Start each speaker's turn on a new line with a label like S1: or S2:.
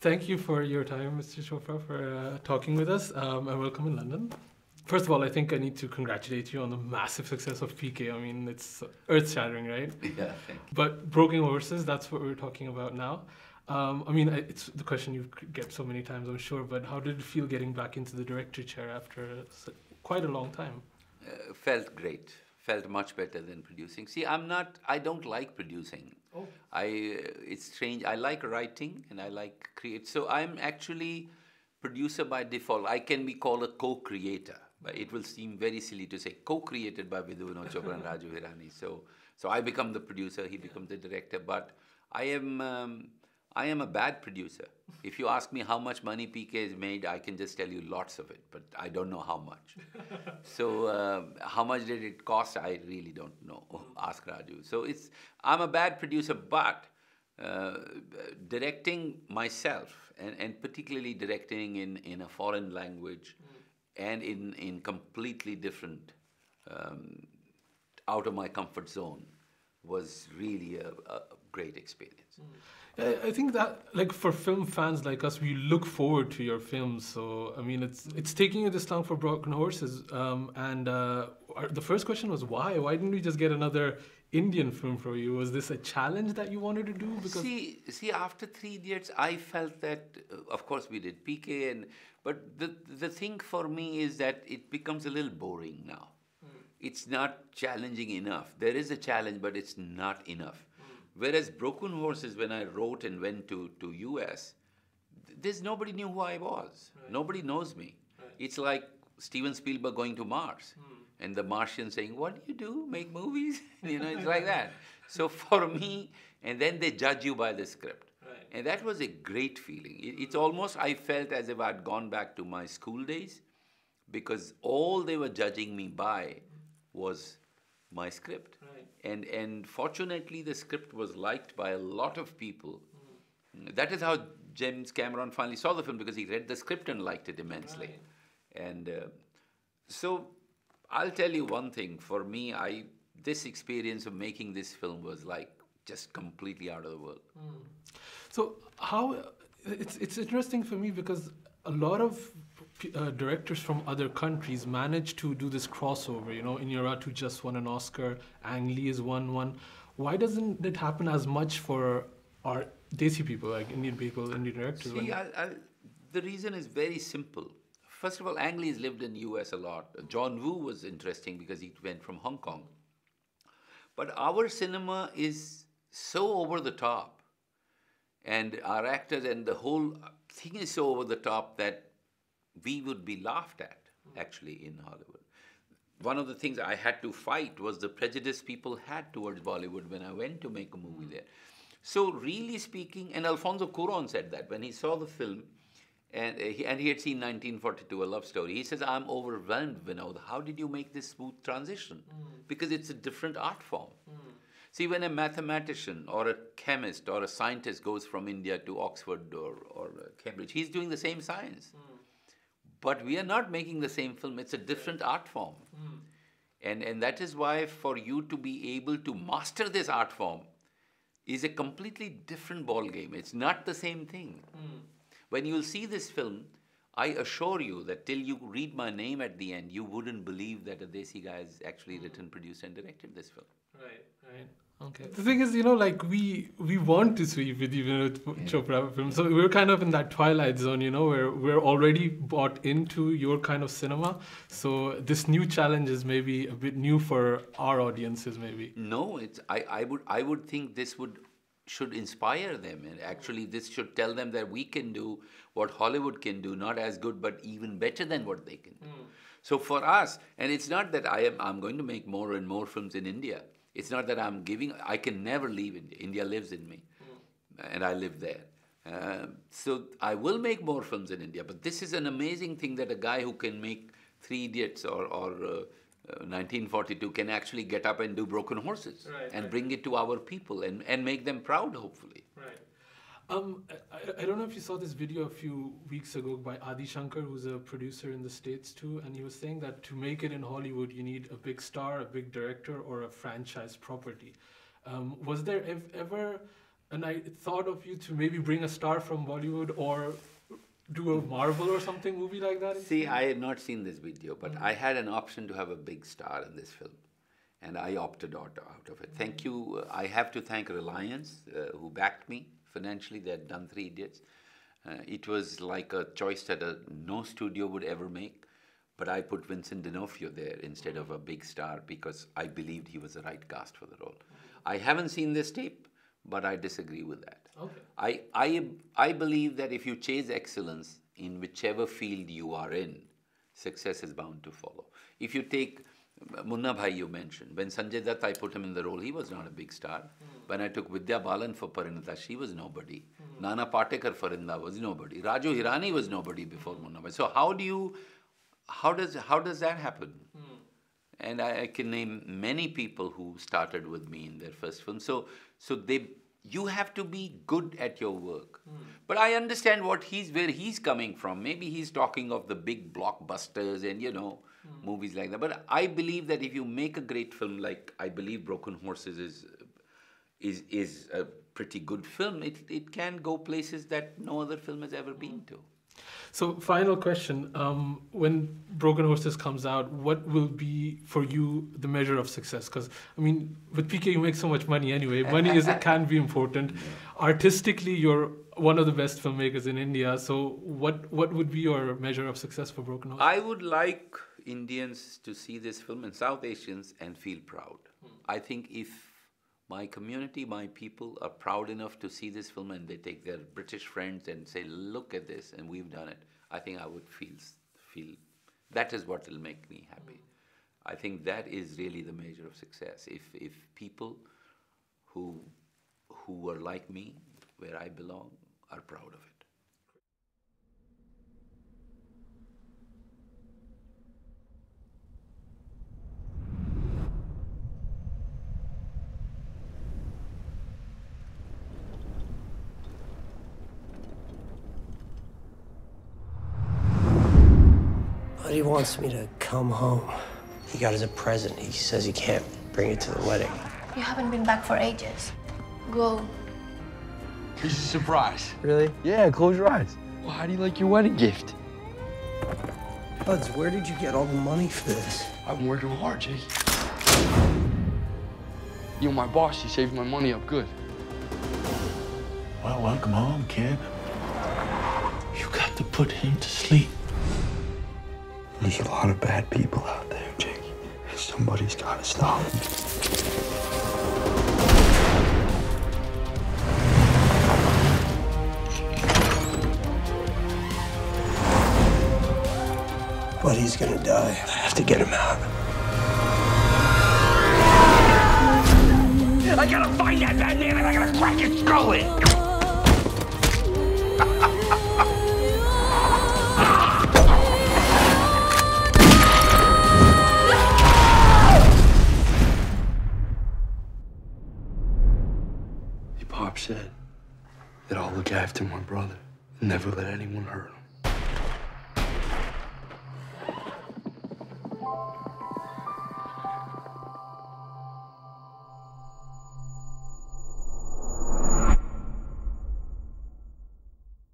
S1: Thank you for your time, Mr. Chopra, for talking with us, and welcome in London. First of all, I think I need to congratulate you on the massive success of PK. I mean, it's earth-shattering, right?
S2: Yeah, thank you.
S1: But Broken Horses, that's what we're talking about now. I mean, it's the question you get so many times, I'm sure, but how did it feel getting back into the director chair after quite a long time?
S2: Felt great. Felt much better than producing. See, I don't like producing.
S1: Oh.
S2: It's strange. I like writing and I like create. So I'm actually producer by default. I can be called a co-creator, but it will seem very silly to say co-created by Vidhu Vinod Chopra and Raju Hirani. So I become the producer, he becomes the director. But I am a bad producer. If you ask me how much money PK has made, I can just tell you lots of it, but I don't know how much. So how much did it cost? I really don't know. Ask Raju. So I'm a bad producer, but directing myself and particularly directing in a foreign language and in completely different, out of my comfort zone was really a great experience.
S1: I think that, like, for film fans like us, we look forward to your films. So, I mean, it's taking you this long for Broken Horses. The first question was why? Why didn't we just get another Indian film for you? Was this a challenge that you wanted to do? Because
S2: see, after Three Idiots, I felt that, of course, we did PK, but the thing for me is that it becomes a little boring now. It's not challenging enough. There is a challenge, but it's not enough. Whereas Broken Horses, when I wrote and went to US, nobody knew who I was. Right. Nobody knows me. Right. It's like Steven Spielberg going to Mars and the Martian saying, "What do you do? Make movies?" It's like that. So for me, and then they judge you by the script. Right. And that was a great feeling. It's almost, I felt as if I'd gone back to my school days because all they were judging me by was my script. Right. And fortunately, the script was liked by a lot of people. That is how James Cameron finally saw the film, because he read the script and liked it immensely. Right. And so I'll tell you one thing. For me, this experience of making this film was like just completely out of the world.
S1: So it's interesting for me because a lot of directors from other countries manage to do this crossover. Inarritu just won an Oscar, Ang Lee has won one. Why doesn't it happen as much for our Desi people, like Indian people, Indian directors?
S2: See, the reason is very simple. First of all, Ang Lee has lived in US a lot. John Woo was interesting because he went from Hong Kong. But our cinema is so over the top, and our actors and the whole thing is so over the top that we would be laughed at, actually, in Hollywood. One of the things I had to fight was the prejudice people had towards Bollywood when I went to make a movie there. So really speaking, and Alfonso Cuarón said that when he saw the film, and he had seen 1942, A Love Story, he says, "I'm overwhelmed, Vinod. How did you make this smooth transition?" Because it's a different art form. See, when a mathematician or a chemist or a scientist goes from India to Oxford or Cambridge, he's doing the same science. But we are not making the same film. It's a different art form. And that is why for you to be able to master this art form is a completely different ball game. It's not the same thing. When you'll see this film, I assure you that till you read my name at the end, you wouldn't believe that a Desi guy has actually written, produced, and directed this film.
S1: Right. Okay. The thing is, we want to see Vidhu Vinod Chopra film. So we're kind of in that twilight zone, where we're already bought into your kind of cinema. So this new challenge is maybe a bit new for our audiences, maybe.
S2: No, I would think this should inspire them, and actually this should tell them that we can do what Hollywood can do, not as good, but even better than what they can do. So for us, and it's not that I'm going to make more and more films in India. It's not that I can never leave India. India lives in me, and I live there. So I will make more films in India, but this is an amazing thing that a guy who can make Three Idiots or 1942 can actually get up and do Broken Horses and bring it to our people and make them proud, hopefully.
S1: Right. I don't know if you saw this video a few weeks ago by Adi Shankar, who's a producer in the States too, and he was saying that to make it in Hollywood, you need a big star, a big director, or a franchise property. Was there ever and I thought of you to maybe bring a star from Bollywood or do a Marvel or something movie like that.
S2: See, I had not seen this video, but I had an option to have a big star in this film, and I opted out of it. Thank you. I have to thank Reliance, who backed me financially. They had done Three Idiots. It was like a choice that no studio would ever make, but I put Vincent D'Onofrio there instead of a big star because I believed he was the right cast for the role. I haven't seen this tape, but I disagree with that.
S1: Okay.
S2: I believe that if you chase excellence in whichever field you are in, success is bound to follow. If you take Munna Bhai, you mentioned, when Sanjay Dutt, I put him in the role, he was not a big star. When I took Vidya Balan for Parinata, she was nobody. Nana Patekar for Inda was nobody. Raju Hirani was nobody before Munna Bhai. So how does that happen? And I can name many people who started with me in their first film. So you have to be good at your work. But I understand where he's coming from. Maybe he's talking of the big blockbusters and, movies like that. But I believe that if you make a great film, like I believe Broken Horses is a pretty good film, it can go places that no other film has ever been to.
S1: So, final question. When Broken Horses comes out, what will be, for you, the measure of success? Because, with PK, you make so much money anyway. Money can be important. Artistically, you're one of the best filmmakers in India. So, what would be your measure of success for Broken Horses?
S2: I would like Indians to see this film, and South Asians, and feel proud. I think if my community, my people are proud enough to see this film and they take their British friends and say, look at this, and we've done it, I think I would feel that is what will make me happy. I think that is really the measure of success. If people who are like me, where I belong, are proud of it.
S3: But he wants me to come home. He got as a present. He says he can't bring it to the wedding.
S4: You haven't been back for ages. Go.
S5: It's a surprise.
S3: Really?
S5: Yeah, close your eyes. Well, how do you like your wedding gift?
S3: Buds, where did you get all the money for this?
S5: I've been working hard, Jake. My boss, he saved my money up good.
S6: Well, welcome home, kid. You got to put him to sleep. There's a lot of bad people out there, Jake. Somebody's got to stop them.
S3: But he's gonna die. I have to get him out.
S5: I gotta find that bad man and I gotta crack his skull in. Your pop said that I'll look after my brother and never let anyone hurt him.